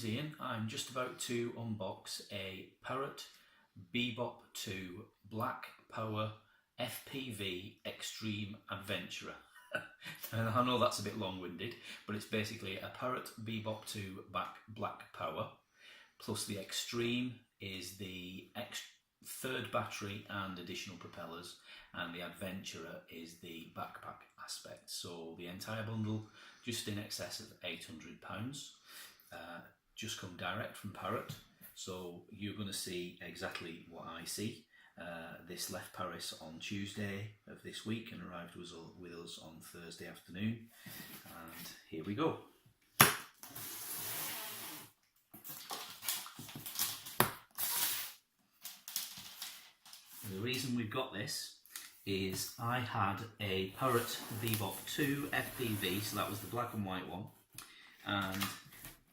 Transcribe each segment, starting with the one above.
Ian. I'm just about to unbox a Parrot Bebop 2 Black Power FPV Extreme Adventurer. And I know that's a bit long-winded, but it's basically a Parrot Bebop 2 Black Power, plus the Extreme is the third battery and additional propellers, and the Adventurer is the backpack aspect. So the entire bundle just in excess of £800. Just come direct from Parrot, so you're going to see exactly what I see. This left Paris on Tuesday of this week and arrived with us on Thursday afternoon, and here we go. The reason we've got this is I had a Parrot Bebop 2 FPV, so that was the black and white one, and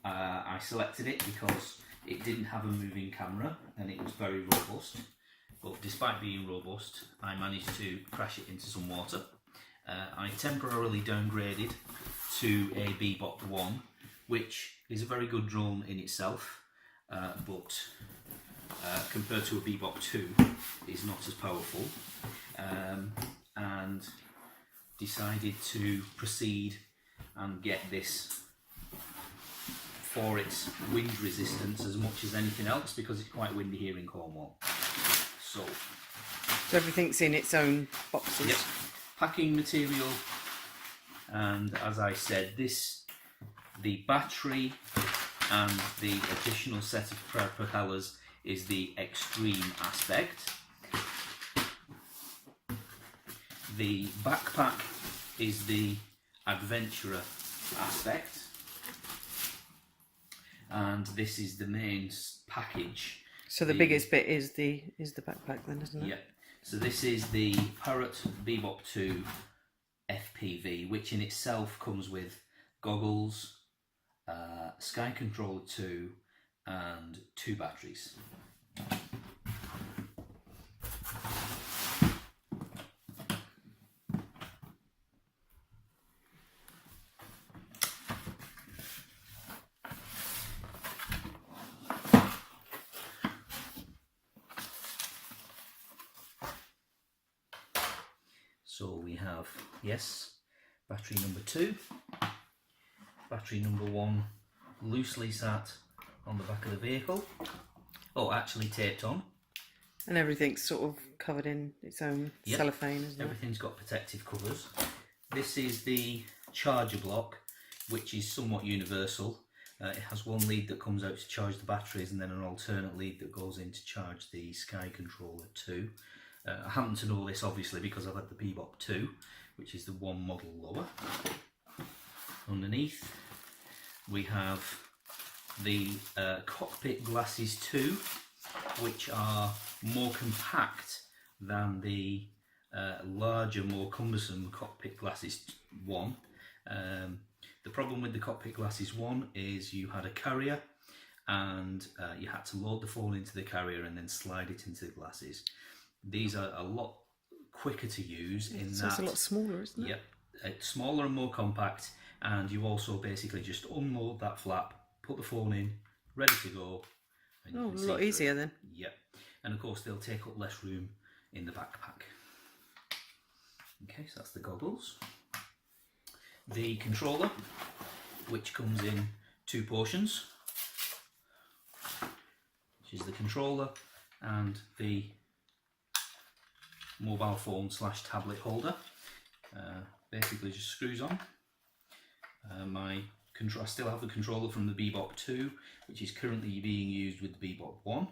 I selected it because it didn't have a moving camera and it was very robust. But despite being robust, I managed to crash it into some water. I temporarily downgraded to a Bebop 1, which is a very good drone in itself, but compared to a Bebop 2 is not as powerful, and decided to proceed and get this for its wind resistance as much as anything else, because it's quite windy here in Cornwall. So everything's in its own boxes. Yep. Packing material, and as I said, the battery and the additional set of propellers is the extreme aspect. The backpack is the adventurer aspect, and this is the main package. So the biggest bit is the backpack then, isn't it? Yeah. So this is the Parrot Bebop 2 FPV, which in itself comes with goggles, Sky Controller 2 and 2 batteries. So we have, yes, battery number 2, battery number 1 loosely sat on the back of the vehicle, actually taped on. And everything's sort of covered in its own cellophane, isn't it? Everything's got protective covers. This is the charger block, which is somewhat universal. It has one lead that comes out to charge the batteries and then an alternate lead that goes in to charge the Sky Controller 2. I happen to know this obviously because I've had the Bebop 2, which is the one model lower. Underneath we have the cockpit glasses 2, which are more compact than the larger, more cumbersome cockpit glasses 1. The problem with the cockpit glasses 1 is you had a carrier and you had to load the phone into the carrier and then slide it into the glasses. These are a lot quicker to use in that... It's a lot smaller, isn't it? Yep, it's smaller and more compact, and you also basically just unload that flap, put the phone in, ready to go. And a lot easier then. Yep, and of course they'll take up less room in the backpack. Okay, so that's the goggles. The controller, which comes in 2 portions, which is the controller and the mobile phone / tablet holder. Basically just screws on. I still have the controller from the Bebop 2, which is currently being used with the Bebop 1.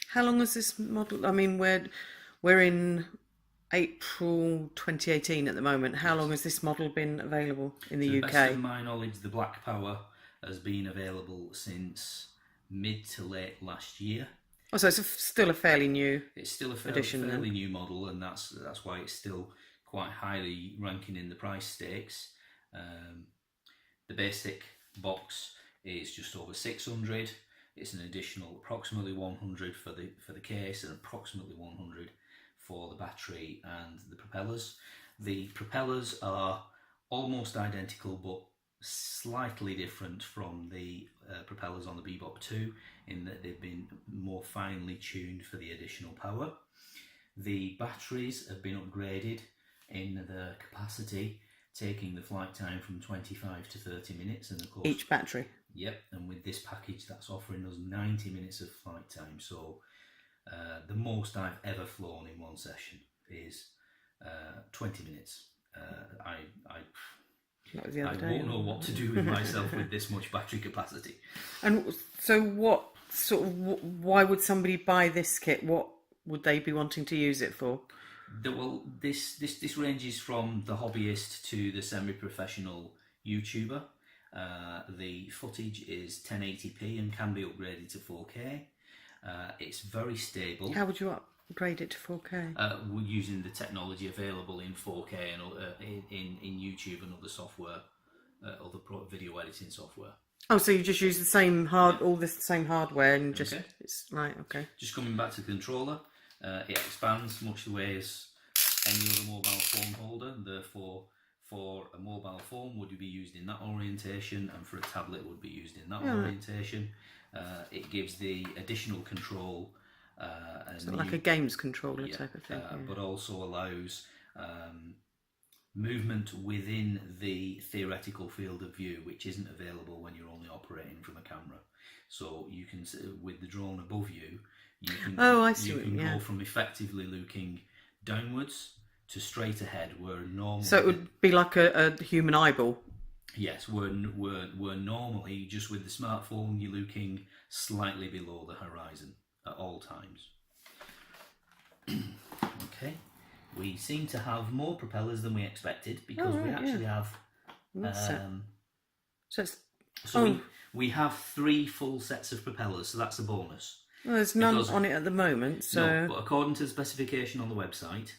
How long has this model, I mean we're in April 2018 at the moment. How long has this model been available in the UK? To the best of my knowledge, the Black Power has been available since mid to late last year. Oh, so it's still a fairly new It's still a fairly new model, and that's why it's still quite highly ranking in the price stakes. The basic box is just over 600. It's an additional approximately 100 for the case and approximately 100 for the battery and the propellers. The propellers are almost identical but slightly different from the propellers on the Bebop 2 in that they've been more finely tuned for the additional power. The batteries have been upgraded in the capacity, taking the flight time from 25 to 30 minutes, and of course Each battery. Yep, and with this package that's offering us 90 minutes of flight time. So the most I've ever flown in one session is 20 minutes. That was the I other day. won't know what to do with myself with this much battery capacity. And so, what sort of? Why would somebody buy this kit? What would they be wanting to use it for? Well, this ranges from the hobbyist to the semi-professional YouTuber. The footage is 1080p and can be upgraded to 4K. It's very stable. How would you upgrade it to 4K? We're using the technology available in 4K and in YouTube and other software, other video editing software. Oh, so you just use the same all this same hardware and just Okay. It's right. Okay. Just coming back to the controller, it expands much the way as any other mobile phone holder. Therefore, for a mobile phone would be used in that orientation, and for a tablet would be used in that orientation. It gives the additional control. Like a games controller type of thing. But also allows movement within the theoretical field of view, which isn't available when you're only operating from a camera. So you can, with the drone above you, you can, go from effectively looking downwards to straight ahead, where normally... So it would be like a human eyeball? Yes, where normally, just with the smartphone, you're looking slightly below the horizon at all times. Okay, we seem to have more propellers than we expected, because we actually have... we have 3 full sets of propellers, so that's a bonus. Well, there's none on it at the moment, so... No, but according to the specification on the website,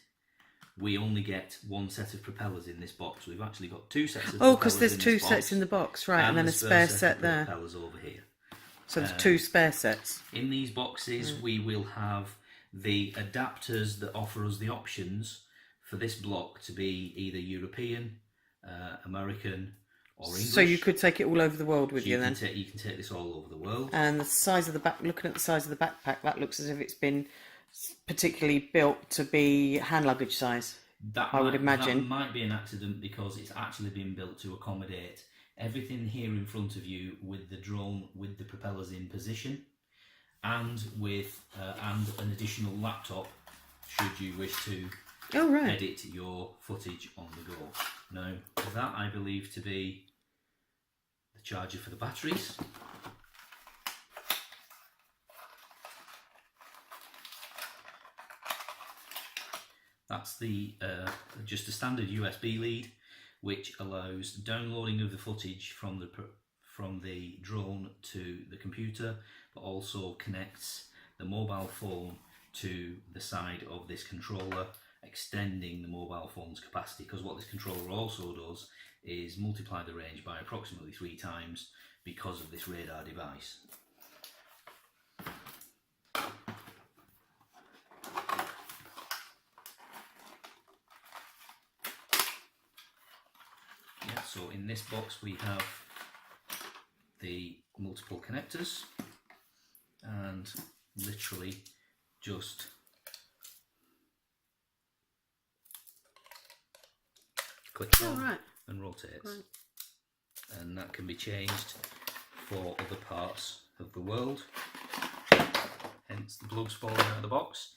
we only get 1 set of propellers in this box. We've actually got 2 sets of propellers. Oh, because there's 2 sets in the box, right, and then a spare set there. Propellers over here. So there's 2 spare sets. In these boxes, we will have the adapters that offer us the options for this block to be either European, American, or English. So you could take it all over the world with you then? You can take this all over the world. And the size of the back, looking at the size of the backpack, that looks as if it's been particularly built to be hand luggage size. I would imagine. That might be an accident, because it's actually been built to accommodate everything here in front of you with the drone, with the propellers in position, and with and an additional laptop should you wish to edit your footage on the go. Now, that I believe to be the charger for the batteries. That's the just a standard USB lead, which allows downloading of the footage from the drone to the computer, but also connects the mobile phone to the side of this controller, extending the mobile phone's capacity, because what this controller also does is multiply the range by approximately 3 times because of this radar device. So in this box we have the multiple connectors, and literally just click on and rotates. And that can be changed for other parts of the world, hence the plugs falling out of the box.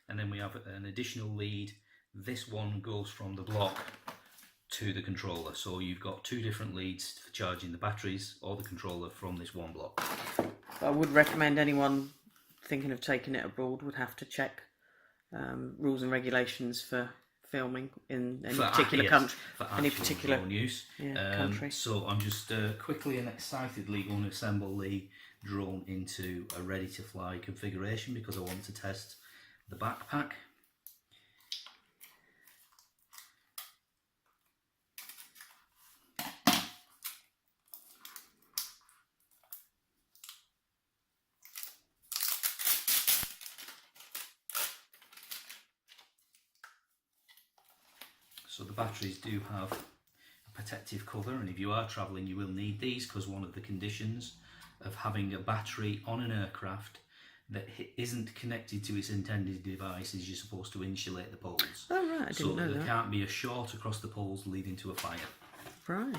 And then we have an additional lead. This one goes from the block to the controller, so you've got 2 different leads for charging the batteries or the controller from this one block. I would recommend anyone thinking of taking it abroad would have to check rules and regulations for filming in any particular country, any particular use. Country. So I'm just quickly and excitedly going to assemble the drone into a ready to fly configuration, because I want to test the backpack. So the batteries do have a protective cover, and if you are travelling you will need these, because one of the conditions of having a battery on an aircraft that isn't connected to its intended device is you're supposed to insulate the poles. Oh right, I didn't know that. So there can't be a short across the poles leading to a fire. Right.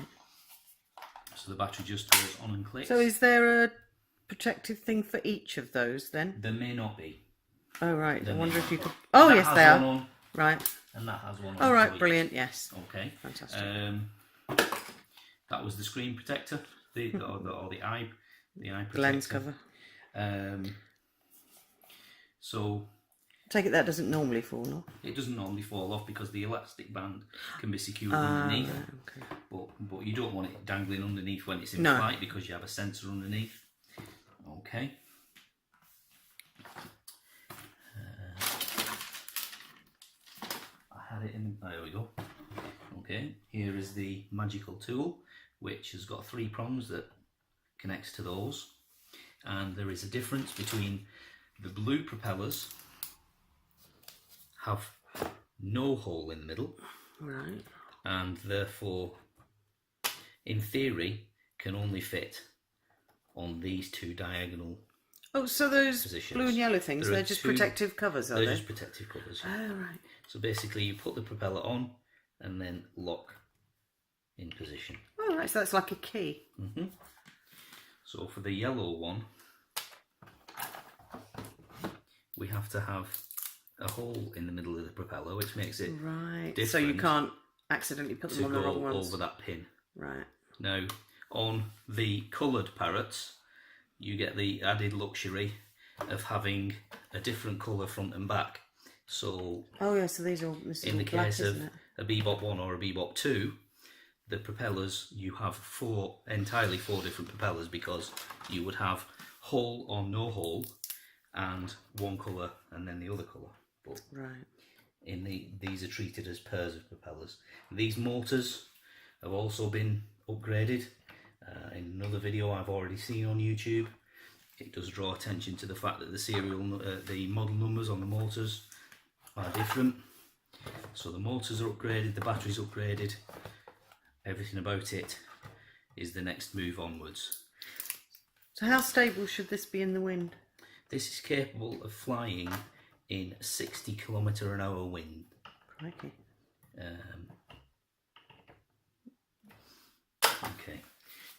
So the battery just goes on and clicks. So is there a protective thing for each of those then? There may not be. Oh right, I wonder if you could... Oh yes, they are. On, right. And that has one on. Oh right, brilliant, yes. Okay. Fantastic. That was the screen protector, the eye protector. The lens cover. So... Take it that doesn't normally fall off? It doesn't normally fall off because the elastic band can be secured underneath. Right, okay. But you don't want it dangling underneath when it's in flight, because you have a sensor underneath. Okay. I had it in... There we go. Okay, here is the magical tool, which has got 3 prongs that connects to those. And there is a difference between the blue propellers have no hole in the middle, right, and therefore in theory can only fit on these 2 diagonal so those positions. Blue and yellow things, they're just protective covers, are they? They're just protective covers, yeah. Oh right. So basically you put the propeller on and then lock in position. Oh right, so that's like a key. Mm-hmm. So for the yellow one we have to have a hole in the middle of the propeller, which makes it different. So you can't accidentally put them on the wrong ones. Over that pin. Right. Now, on the coloured parrots, you get the added luxury of having a different colour front and back. So, so these are in the case of a Bebop 1 or a Bebop 2, the propellers, you have entirely four different propellers, because you would have hole or no hole, and one colour and then the other colour. But these are treated as pairs of propellers. These motors have also been upgraded. In another video I've already seen on YouTube, it does draw attention to the fact that the model numbers on the motors are different. So the motors are upgraded, the battery's upgraded, everything about it is the next move onwards. So how stable should this be in the wind? This is capable of flying in 60 km/h wind. Crikey. Okay,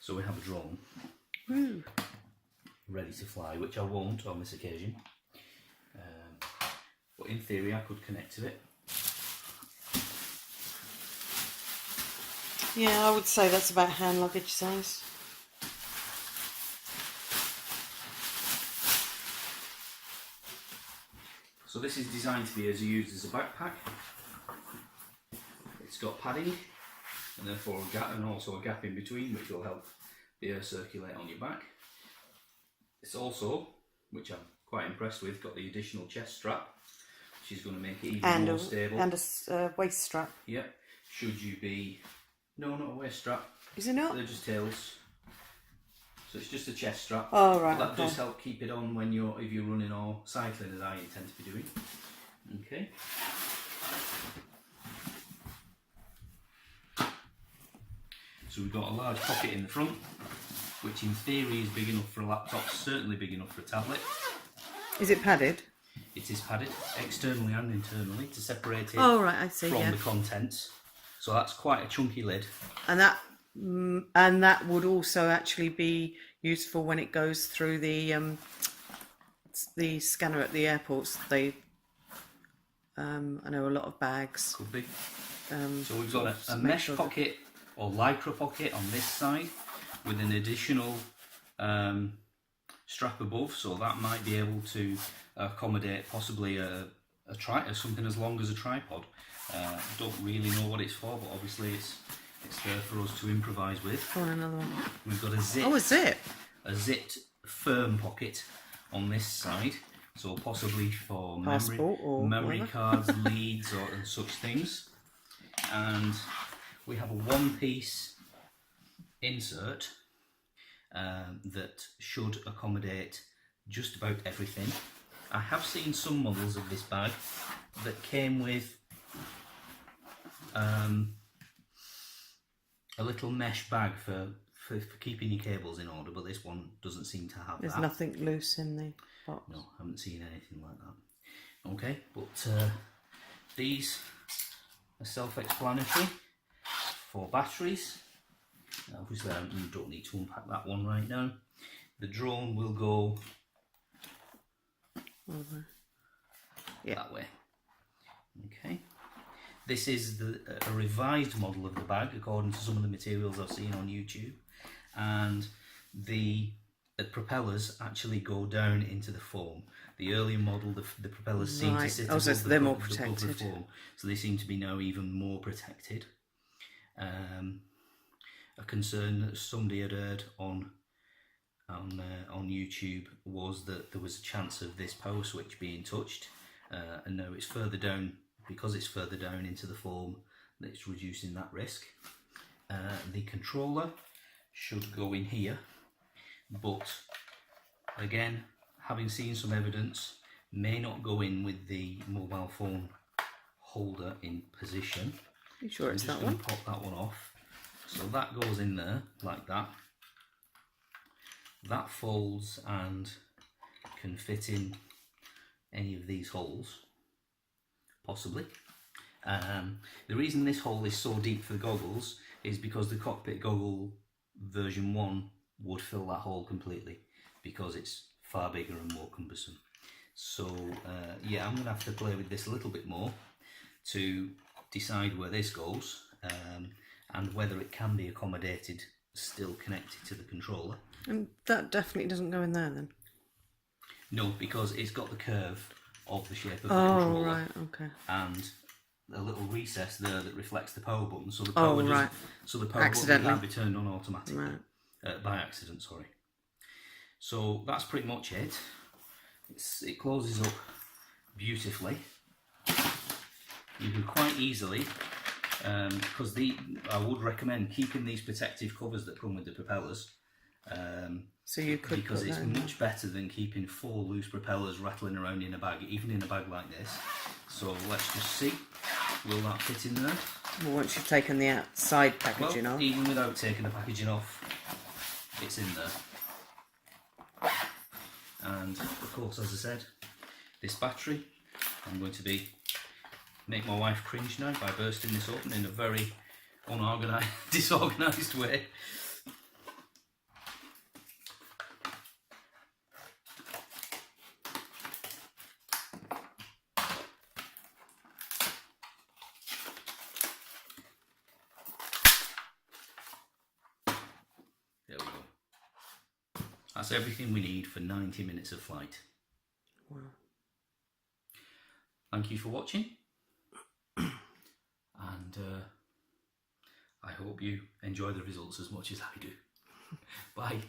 so we have a drone ready to fly, which I won't on this occasion. But in theory I could connect to it. Yeah, I would say that's about hand luggage size. So this is designed to be used as a backpack. It's got padding and therefore a gap, and also a gap in between, which will help the air circulate on your back. It's also, which I'm quite impressed with, got the additional chest strap, which is going to make it even more stable. And a waist strap. Yep. Should you be... No, not a waist strap. Is it not? They're just tails. So it's just a chest strap. Oh right. But that does help keep it on when if you're running or cycling, as I intend to be doing. Okay. So we've got a large pocket in the front, which in theory is big enough for a laptop, certainly big enough for a tablet. Is it padded? It is padded, externally and internally, to separate it I see, from the contents. So that's quite a chunky lid. And that would also actually be useful when it goes through the scanner at the airports. I know a lot of bags. Could be. So we've got a mesh pocket or lycra pocket on this side with an additional strap above, so that might be able to accommodate possibly something as long as a tripod. Don't really know what it's for, but obviously it's there for us to improvise with. Go on, another one. We've got a zip. Oh, a zip. A zipped firm pocket on this side, so possibly for memory cards, leads, and such things. And we have a one-piece insert that should accommodate just about everything. I have seen some models of this bag that came with a little mesh bag for keeping your cables in order, but this one doesn't seem to have There's that. nothing loose in the box. No, I haven't seen anything like that. Okay, but these are self-explanatory for batteries. Now, obviously, you don't need to unpack that one right now. The drone will go over. That way. Okay. This is a revised model of the bag according to some of the materials I've seen on YouTube, and the propellers actually go down into the foam. The earlier model, the propellers seem to sit above they're more protected. the foam, so they seem to be now even more protected. A concern that somebody had heard on YouTube was that there was a chance of this power switch being touched, and now it's further down. Because it's further down into the foam, it's reducing that risk. The controller should go in here, but again, having seen some evidence, may not go in with the mobile phone holder in position. You sure it's that one? I'm just going to pop that one off. So that goes in there like that. That folds and can fit in any of these holes. Possibly. The reason this hole is so deep for the goggles is because the cockpit goggle version 1 would fill that hole completely, because it's far bigger and more cumbersome. So yeah, I'm going to have to play with this a little bit more to decide where this goes, and whether it can be accommodated still connected to the controller. And that definitely doesn't go in there then? No, because it's got the curve of the shape of the controller. Oh, right, okay. And a little recess there that reflects the power button, so the power right. So the power button can't be turned on automatically, right. By accident. Sorry. So that's pretty much it. It closes up beautifully. You can quite easily, because I would recommend keeping these protective covers that come with the propellers. So you could, because it's much better than keeping 4 loose propellers rattling around in a bag, even in a bag like this. So let's just see, will that fit in there? Well, once you've taken the outside packaging off. Even without taking the packaging off, it's in there. And of course, as I said, this battery, I'm going to make my wife cringe now by bursting this open in a very unorganised, disorganised way. There we go. That's everything we need for 90 minutes of flight. Wow. Thank you for watching, and I hope you enjoy the results as much as I do. Bye.